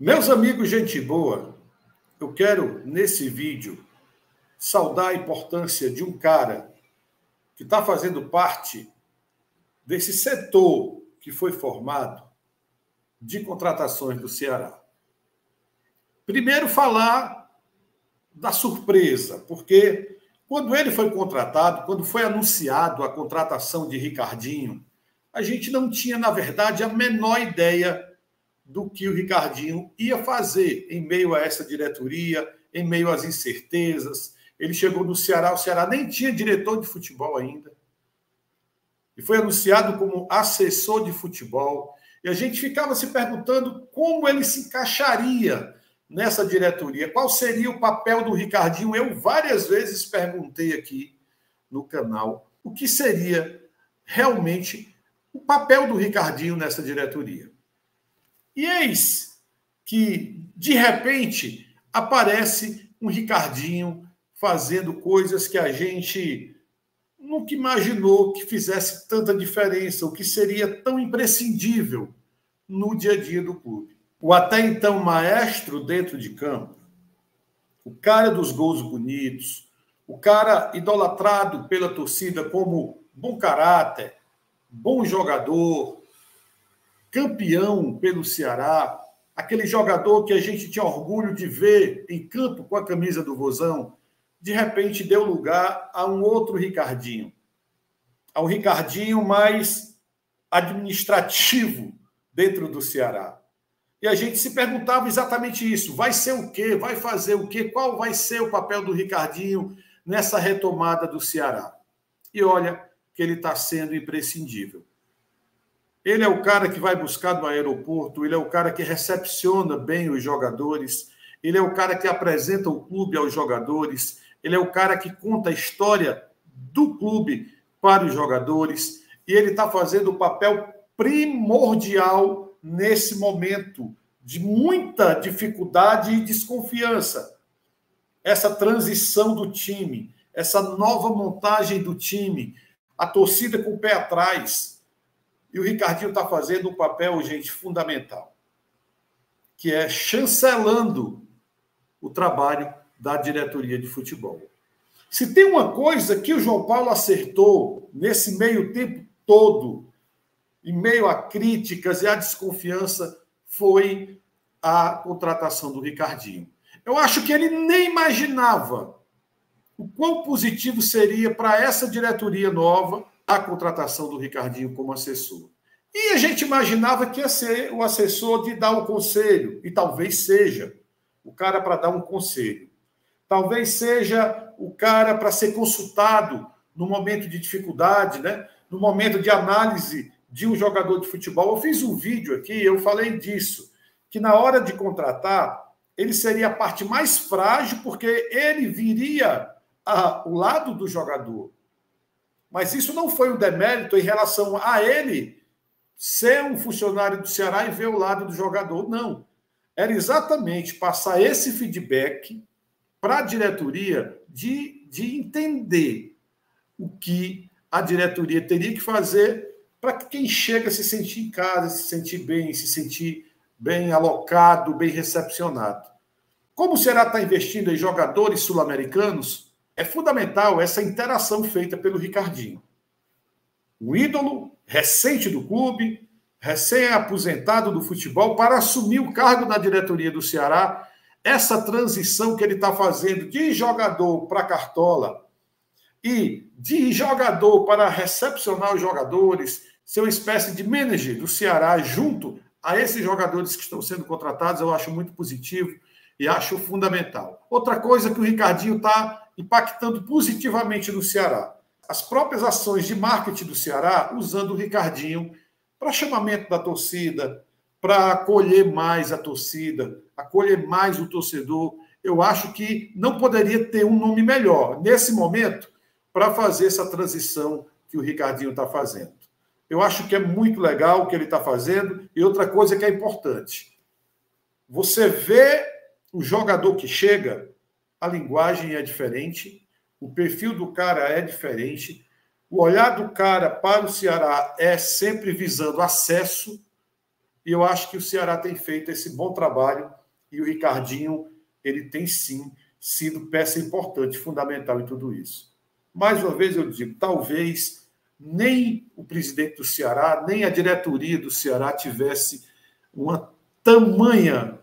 Meus amigos, gente boa, eu quero, nesse vídeo, saudar a importância de um cara que está fazendo parte desse setor que foi formado de contratações do Ceará. Primeiro, falar da surpresa, porque quando ele foi contratado, quando foi anunciado a contratação de Ricardinho, a gente não tinha, na verdade, a menor ideia do que o Ricardinho ia fazer em meio a essa diretoria, em meio às incertezas. Ele chegou no Ceará, o Ceará nem tinha diretor de futebol ainda, e foi anunciado como assessor de futebol, e a gente ficava se perguntando como ele se encaixaria nessa diretoria, qual seria o papel do Ricardinho. Eu várias vezes perguntei aqui no canal o que seria realmente o papel do Ricardinho nessa diretoria. E eis que, de repente, aparece um Ricardinho fazendo coisas que a gente nunca imaginou que fizesse tanta diferença, o que seria tão imprescindível no dia a dia do clube. O até então maestro dentro de campo, o cara dos gols bonitos, o cara idolatrado pela torcida como bom caráter, bom jogador, campeão pelo Ceará, aquele jogador que a gente tinha orgulho de ver em campo com a camisa do Vozão, de repente deu lugar a um outro Ricardinho, a um Ricardinho mais administrativo dentro do Ceará. E a gente se perguntava exatamente isso: vai ser o quê? Vai fazer o quê? Qual vai ser o papel do Ricardinho nessa retomada do Ceará? E olha que ele está sendo imprescindível. Ele é o cara que vai buscar no aeroporto, ele é o cara que recepciona bem os jogadores, ele é o cara que apresenta o clube aos jogadores, ele é o cara que conta a história do clube para os jogadores, e ele está fazendo o papel primordial nesse momento de muita dificuldade e desconfiança. Essa transição do time, essa nova montagem do time, a torcida com o pé atrás. E o Ricardinho está fazendo um papel, gente, fundamental, que é chancelando o trabalho da diretoria de futebol. Se tem uma coisa que o João Paulo acertou nesse meio tempo todo, em meio a críticas e a desconfiança, foi a contratação do Ricardinho. Eu acho que ele nem imaginava o quão positivo seria para essa diretoria nova a contratação do Ricardinho como assessor. E a gente imaginava que ia ser o assessor de dar o conselho, e talvez seja o cara para dar um conselho. Talvez seja o cara para ser consultado no momento de dificuldade, né? No momento de análise de um jogador de futebol. Eu fiz um vídeo aqui, eu falei disso, que na hora de contratar, ele seria a parte mais frágil, porque ele viria ao lado do jogador. Mas isso não foi um demérito em relação a ele ser um funcionário do Ceará e ver o lado do jogador. Não. Era exatamente passar esse feedback para a diretoria de entender o que a diretoria teria que fazer para que quem chega se sentir em casa, se sentir bem alocado, bem recepcionado. Como o Ceará está investindo em jogadores sul-americanos, é fundamental essa interação feita pelo Ricardinho. Um ídolo recente do clube, recém-aposentado do futebol, para assumir o cargo na diretoria do Ceará, essa transição que ele está fazendo de jogador para cartola e de jogador para recepcionar os jogadores, ser uma espécie de manager do Ceará junto a esses jogadores que estão sendo contratados, eu acho muito positivo e acho fundamental. Outra coisa que o Ricardinho está impactando positivamente no Ceará: as próprias ações de marketing do Ceará, usando o Ricardinho para chamamento da torcida, para acolher mais a torcida, acolher mais o torcedor. Eu acho que não poderia ter um nome melhor, nesse momento, para fazer essa transição que o Ricardinho está fazendo. Eu acho que é muito legal o que ele está fazendo. E outra coisa que é importante: você vê o jogador que chega, a linguagem é diferente, o perfil do cara é diferente, o olhar do cara para o Ceará é sempre visando acesso, E eu acho que o Ceará tem feito esse bom trabalho e o Ricardinho, ele tem sim sido peça importante, fundamental em tudo isso. Mais uma vez eu digo, talvez nem o presidente do Ceará, nem a diretoria do Ceará tivesse uma tamanha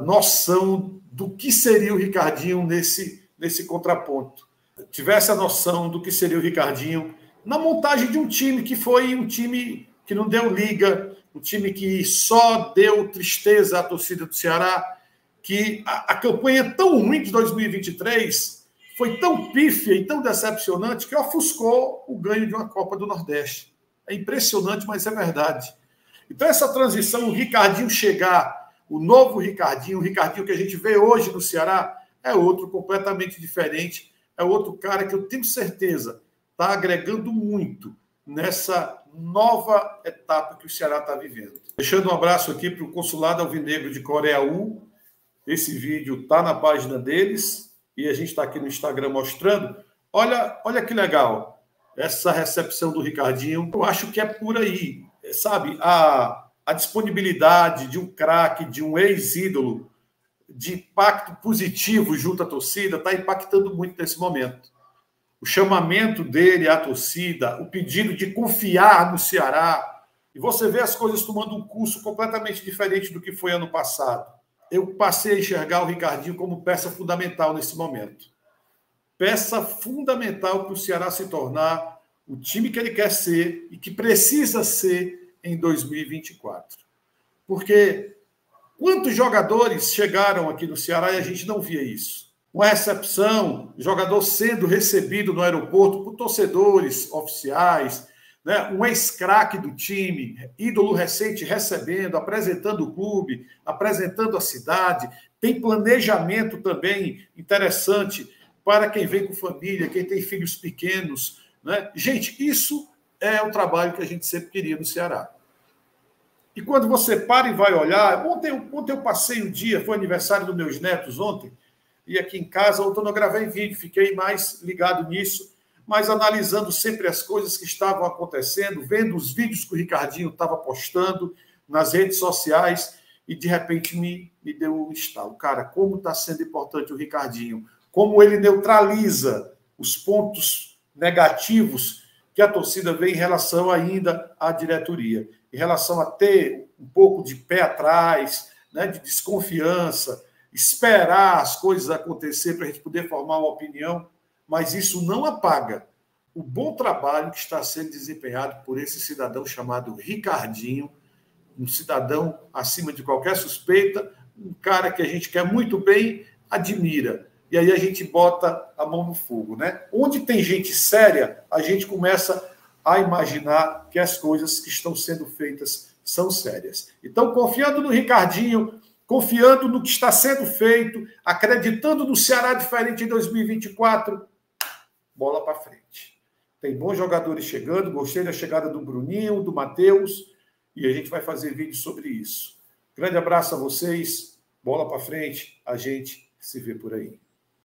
noção do que seria o Ricardinho nesse contraponto. Tivesse a noção do que seria o Ricardinho na montagem de um time que foi um time que não deu liga, um time que só deu tristeza à torcida do Ceará, que a campanha tão ruim de 2023 foi tão pífia e tão decepcionante que ofuscou o ganho de uma Copa do Nordeste. É impressionante, mas é verdade. Então, essa transição, o Ricardinho chegar, o novo Ricardinho, o Ricardinho que a gente vê hoje no Ceará, é outro completamente diferente, é outro cara que eu tenho certeza está agregando muito nessa nova etapa que o Ceará está vivendo. Deixando um abraço aqui para o Consulado Alvinegro de Coreaú. Esse vídeo está na página deles e a gente está aqui no Instagram mostrando. Olha que legal essa recepção do Ricardinho. Eu acho que é por aí, sabe? A disponibilidade de um craque, de um ex-ídolo, de impacto positivo junto à torcida, está impactando muito nesse momento. O chamamento dele à torcida, o pedido de confiar no Ceará, e você vê as coisas tomando um curso completamente diferente do que foi ano passado. Eu passei a enxergar o Ricardinho como peça fundamental nesse momento. Peça fundamental para o Ceará se tornar o time que ele quer ser e que precisa ser em 2024. Porque quantos jogadores chegaram aqui no Ceará e a gente não via isso? Uma recepção, jogador sendo recebido no aeroporto por torcedores oficiais, né? Um ex-craque do time, ídolo recente recebendo, apresentando o clube, apresentando a cidade. Tem planejamento também interessante para quem vem com família, quem tem filhos pequenos, né? Gente, isso é o trabalho que a gente sempre queria no Ceará. E quando você para e vai olhar... Ontem eu passei um dia, foi aniversário dos meus netos ontem, e aqui em casa, ontem eu não gravei vídeo, fiquei mais ligado nisso, mas analisando sempre as coisas que estavam acontecendo, vendo os vídeos que o Ricardinho estava postando nas redes sociais, e de repente me deu um estalo. Cara, como está sendo importante o Ricardinho, como ele neutraliza os pontos negativos que a torcida vê em relação ainda à diretoria, em relação a ter um pouco de pé atrás, né, de desconfiança, esperar as coisas acontecer para a gente poder formar uma opinião, mas isso não apaga o bom trabalho que está sendo desempenhado por esse cidadão chamado Ricardinho, um cidadão acima de qualquer suspeita, um cara que a gente quer muito bem, admira. E aí a gente bota a mão no fogo, né? Onde tem gente séria, a gente começa a imaginar que as coisas que estão sendo feitas são sérias. Então, confiando no Ricardinho, confiando no que está sendo feito, acreditando no Ceará diferente em 2024, bola para frente. Tem bons jogadores chegando, gostei da chegada do Bruninho, do Matheus, e a gente vai fazer vídeo sobre isso. Grande abraço a vocês, bola para frente, a gente se vê por aí.